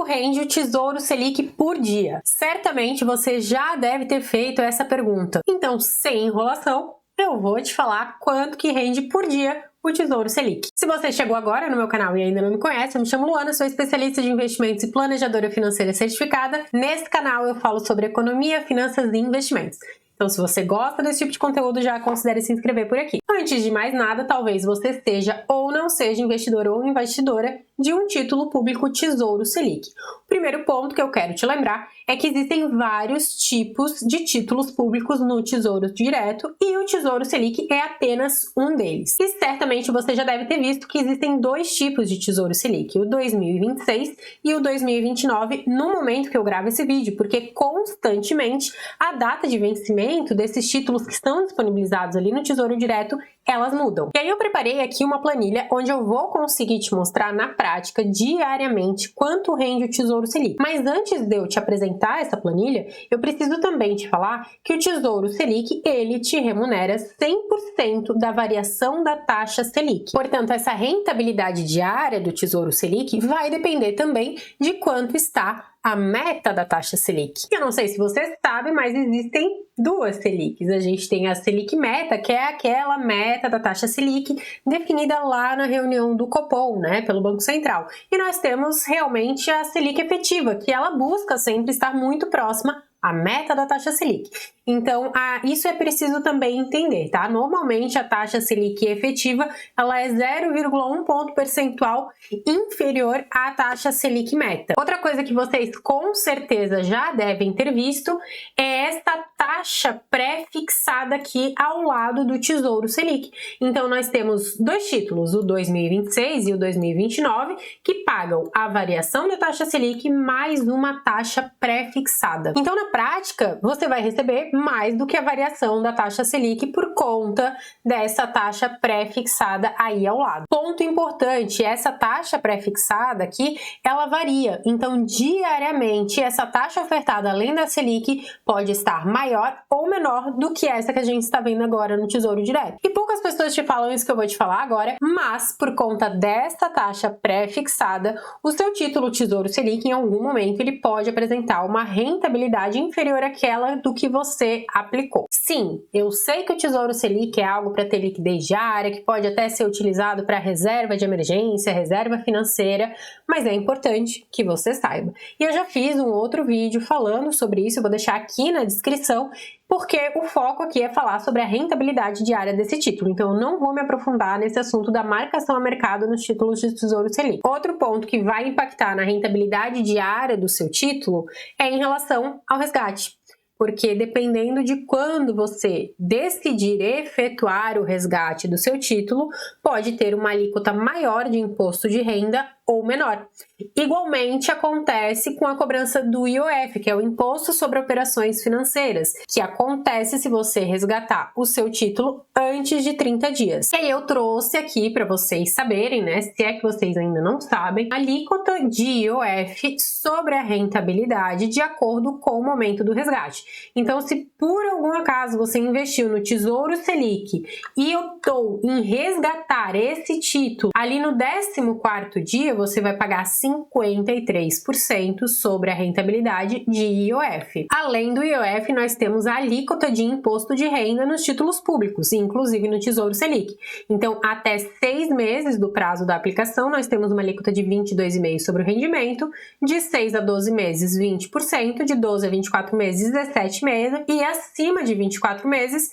rende o Tesouro Selic por dia? Certamente você já deve ter feito essa pergunta. Então, sem enrolação, eu vou te falar quanto que rende por dia o Tesouro Selic. Se você chegou agora no meu canal e ainda não me conhece, eu me chamo Luana, sou especialista de investimentos e planejadora financeira certificada. Nesse canal eu falo sobre economia, finanças e investimentos. Então, se você gosta desse tipo de conteúdo, já considere se inscrever por aqui. Antes de mais nada, talvez você seja ou não seja investidor ou investidora de um título público Tesouro Selic. O primeiro ponto que eu quero te lembrar é que existem vários tipos de títulos públicos no Tesouro Direto e o Tesouro Selic é apenas um deles. E certamente você já deve ter visto que existem dois tipos de Tesouro Selic, o 2026 e o 2029, no momento que eu gravo esse vídeo, porque constantemente a data de vencimento desses títulos que estão disponibilizados ali no Tesouro Direto, elas mudam. E aí eu preparei aqui uma planilha onde eu vou conseguir te mostrar na prática, diariamente, quanto rende o Tesouro Selic. Mas antes de eu te apresentar essa planilha, eu preciso também te falar que o Tesouro Selic, ele te remunera 100% da variação da taxa Selic. Portanto, essa rentabilidade diária do Tesouro Selic vai depender também de quanto está a meta da taxa Selic. Eu não sei se você sabe, mas existem duas Selics. A gente tem a Selic Meta, que é aquela meta da taxa Selic definida lá na reunião do Copom, né, pelo Banco Central. E nós temos realmente a Selic efetiva, que ela busca sempre estar muito próxima à meta da taxa Selic. Então, isso é preciso também entender, tá? Normalmente, a taxa Selic efetiva, ela é 0,1 ponto percentual inferior à taxa Selic Meta. Outra coisa que vocês com certeza já devem ter visto é esta taxa pré-fixada aqui ao lado do Tesouro Selic. Então, nós temos dois títulos, o 2026 e o 2029, que pagam a variação da taxa Selic mais uma taxa pré-fixada. Então, na prática, você vai receber mais do que a variação da taxa Selic por conta dessa taxa pré-fixada aí ao lado. Ponto importante, essa taxa pré-fixada aqui, ela varia. Então, diariamente, essa taxa ofertada além da Selic pode estar maior ou menor do que essa que a gente está vendo agora no Tesouro Direto. E poucas pessoas te falam isso que eu vou te falar agora, mas por conta dessa taxa pré-fixada, o seu título Tesouro Selic, em algum momento, ele pode apresentar uma rentabilidade inferior àquela do que você aplicou. Sim, eu sei que o Tesouro Selic é algo para ter liquidez diária, que pode até ser utilizado para reserva de emergência, reserva financeira, mas é importante que você saiba. E eu já fiz um outro vídeo falando sobre isso, eu vou deixar aqui na descrição, porque o foco aqui é falar sobre a rentabilidade diária desse título, então eu não vou me aprofundar nesse assunto da marcação a mercado nos títulos de Tesouro Selic. Outro ponto que vai impactar na rentabilidade diária do seu título é em relação ao resgate. Porque dependendo de quando você decidir efetuar o resgate do seu título, pode ter uma alíquota maior de imposto de renda ou menor. Igualmente acontece com a cobrança do IOF, que é o Imposto sobre Operações Financeiras, que acontece se você resgatar o seu título antes de 30 dias. E aí eu trouxe aqui para vocês saberem, né, se é que vocês ainda não sabem, a alíquota de IOF sobre a rentabilidade de acordo com o momento do resgate. Então, se por algum acaso você investiu no Tesouro Selic e optou em resgatar esse título ali no 14º dia, você vai pagar 53% sobre a rentabilidade de IOF. Além do IOF, nós temos a alíquota de imposto de renda nos títulos públicos, inclusive no Tesouro Selic. Então, até 6 meses do prazo da aplicação, nós temos uma alíquota de 22,5% sobre o rendimento, de 6 a 12 meses, 20%, de 12 a 24 meses, 17,5%, e acima de 24 meses,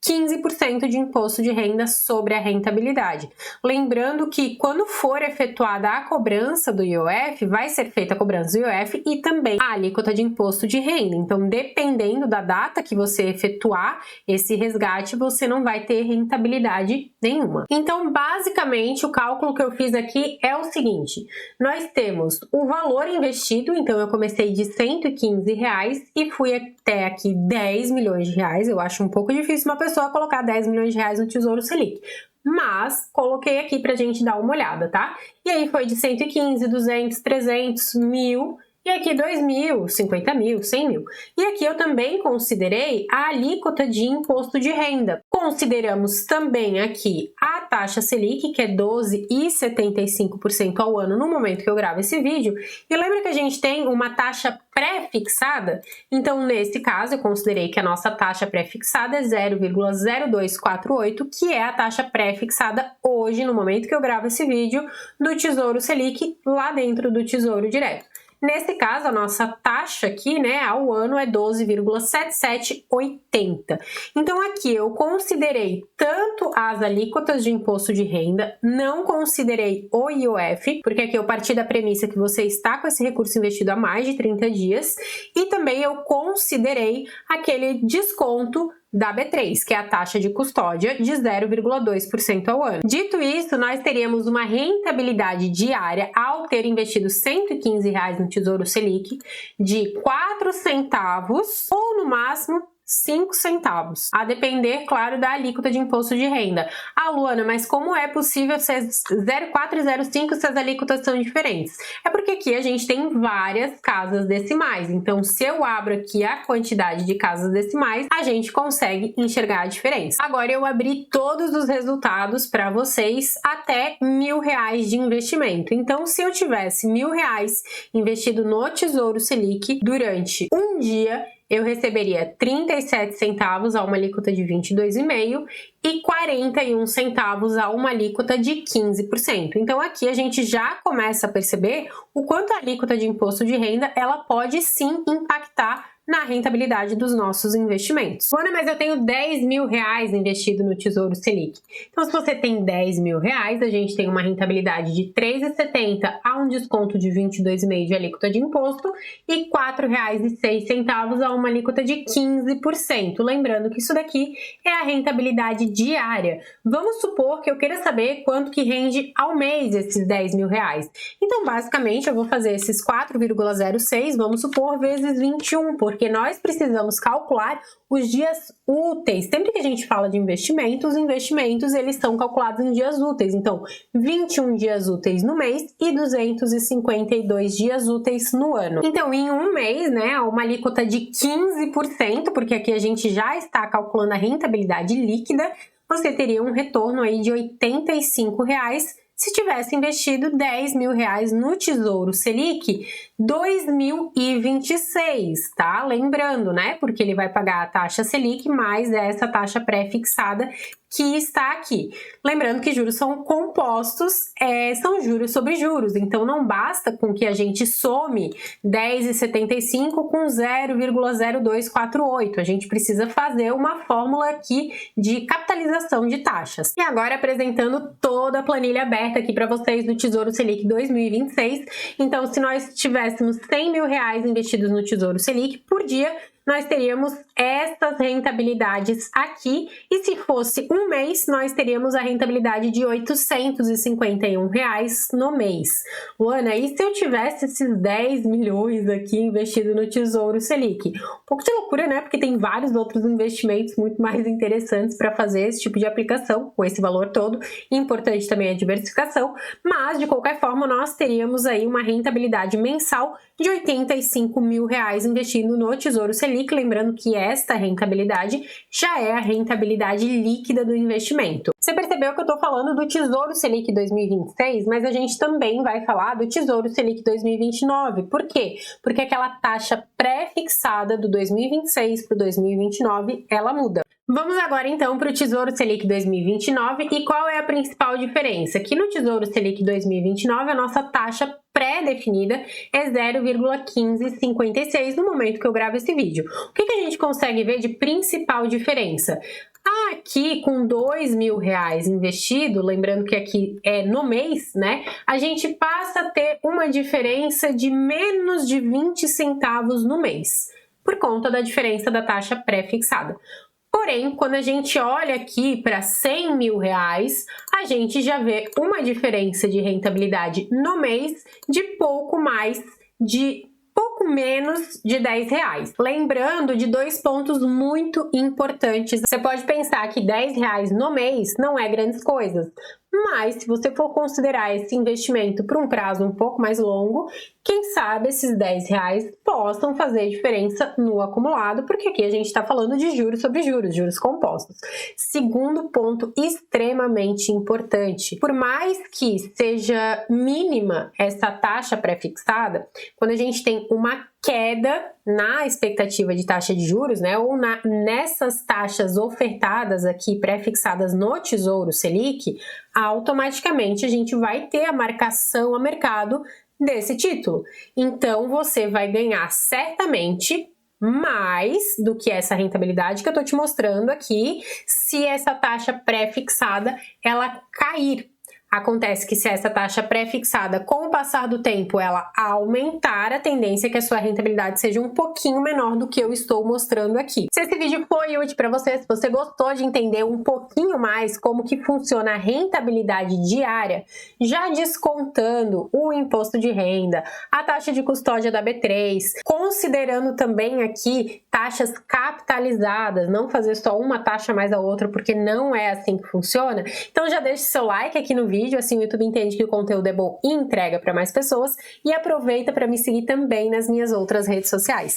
15% de imposto de renda sobre a rentabilidade. Lembrando que quando for efetuada a cobrança do IOF, vai ser feita a cobrança do IOF e também a alíquota de imposto de renda. Então, dependendo da data que você efetuar esse resgate, você não vai ter rentabilidade nenhuma. Então, basicamente, o cálculo que eu fiz aqui é o seguinte: nós temos o valor investido, então eu comecei de R$115 e fui até aqui 10 milhões de reais. Eu acho um pouco difícil uma pessoa colocar 10 milhões de reais no Tesouro Selic, mas coloquei aqui pra gente dar uma olhada, tá? E aí foi de 115, 200, 300, 1.000, e aqui 2.000, 50.000, 100.000. E aqui eu também considerei a alíquota de imposto de renda. Consideramos também aqui a taxa Selic, que é 12,75% ao ano no momento que eu gravo esse vídeo. E lembra que a gente tem uma taxa pré-fixada? Então, nesse caso, eu considerei que a nossa taxa pré-fixada é 0,0248, que é a taxa pré-fixada hoje, no momento que eu gravo esse vídeo, do Tesouro Selic lá dentro do Tesouro Direto. Nesse caso, a nossa taxa aqui, né, ao ano é 12,7780. Então, aqui eu considerei tanto as alíquotas de imposto de renda, não considerei o IOF, porque aqui eu parti da premissa que você está com esse recurso investido há mais de 30 dias, e também eu considerei aquele desconto da B3, que é a taxa de custódia de 0,2% ao ano. Dito isso, nós teríamos uma rentabilidade diária ao ter investido R$ 115 no Tesouro Selic de 4 centavos ou no máximo 5 centavos, a depender, claro, da alíquota de imposto de renda. Ah, Luana, mas como é possível ser 0,4 e 0,5 se as alíquotas são diferentes? É porque aqui a gente tem várias casas decimais, então se eu abro aqui a quantidade de casas decimais, a gente consegue enxergar a diferença. Agora eu abri todos os resultados para vocês até R$1.000 de investimento. Então, se eu tivesse R$1.000 investido no Tesouro Selic durante um dia, eu receberia 37 centavos a uma alíquota de 22,5% e 41 centavos a uma alíquota de 15%. Então aqui a gente já começa a perceber o quanto a alíquota de imposto de renda ela pode sim impactar na rentabilidade dos nossos investimentos. Ana, mas eu tenho R$10.000 investido no Tesouro Selic. Então, se você tem R$10.000, a gente tem uma rentabilidade de 3,70 a um desconto de 22,5% de alíquota de imposto e R$ 4,06 a uma alíquota de 15%. Lembrando que isso daqui é a rentabilidade diária. Vamos supor que eu queira saber quanto que rende ao mês esses R$10.000. Então, basicamente, eu vou fazer esses 4,06, vamos supor, vezes 21, porque nós precisamos calcular os dias úteis. Sempre que a gente fala de investimento, os investimentos eles são calculados em dias úteis. Então, 21 dias úteis no mês e 252 dias úteis no ano. Então, em um mês, né, uma alíquota de 15%, porque aqui a gente já está calculando a rentabilidade líquida, você teria um retorno aí de R$ 85 se tivesse investido R$10.000 no Tesouro Selic 2026, tá? Lembrando, né? Porque ele vai pagar a taxa Selic mais essa taxa pré-fixada que está aqui. Lembrando que juros são compostos, são juros sobre juros, então não basta com que a gente some 10,75 com 0,0248. A gente precisa fazer uma fórmula aqui de capitalização de taxas. E agora apresentando toda a planilha aberta aqui para vocês do Tesouro Selic 2026. Então, se nós tivéssemos R$100.000 investidos no Tesouro Selic por dia, nós teríamos essas rentabilidades aqui, e se fosse um mês, nós teríamos a rentabilidade de R$ 851 no mês. Luana, e se eu tivesse esses 10 milhões aqui investido no Tesouro Selic? Um pouco de loucura, né? Porque tem vários outros investimentos muito mais interessantes para fazer esse tipo de aplicação, com esse valor todo. Importante também a diversificação, mas de qualquer forma, nós teríamos aí uma rentabilidade mensal de R$ 85.000 investindo no Tesouro Selic. Lembrando que esta rentabilidade já é a rentabilidade líquida do investimento. Você percebeu que eu estou falando do Tesouro Selic 2026, mas a gente também vai falar do Tesouro Selic 2029. Por quê? Porque aquela taxa pré-fixada do 2026 para o 2029, ela muda. Vamos agora então para o Tesouro Selic 2029 e qual é a principal diferença? Que no Tesouro Selic 2029 a nossa taxa pré-definida é 0,1556 no momento que eu gravo esse vídeo. O que a gente consegue ver de principal diferença? Aqui com R$2.000 investido, lembrando que aqui é no mês, né? A gente passa a ter uma diferença de menos de 20 centavos no mês, por conta da diferença da taxa pré-fixada. Porém, quando a gente olha aqui para R$100.000, a gente já vê uma diferença de rentabilidade no mês de pouco menos de R$10. Lembrando de dois pontos muito importantes. Você pode pensar que R$10 no mês não é grandes coisas, Mas se você for considerar esse investimento por um prazo um pouco mais longo, quem sabe esses R$10 possam fazer diferença no acumulado, porque aqui a gente está falando de juros sobre juros, juros compostos. Segundo ponto extremamente importante, por mais que seja mínima essa taxa pré-fixada, quando a gente tem uma queda na expectativa de taxa de juros, né, ou nessas taxas ofertadas aqui pré-fixadas no Tesouro Selic, automaticamente a gente vai ter a marcação a mercado desse título. Então você vai ganhar certamente mais do que essa rentabilidade que eu estou te mostrando aqui, se essa taxa pré-fixada ela cair. Acontece que se essa taxa pré-fixada, com o passar do tempo, ela aumentar, a tendência é que a sua rentabilidade seja um pouquinho menor do que eu estou mostrando aqui. Se esse vídeo foi útil para você, se você gostou de entender um pouquinho mais como que funciona a rentabilidade diária, já descontando o imposto de renda, a taxa de custódia da B3, considerando também aqui taxas capitalizadas, não fazer só uma taxa mais a outra, porque não é assim que funciona, então já deixe seu like aqui no vídeo, assim o YouTube entende que o conteúdo é bom e entrega para mais pessoas, e aproveita para me seguir também nas minhas outras redes sociais.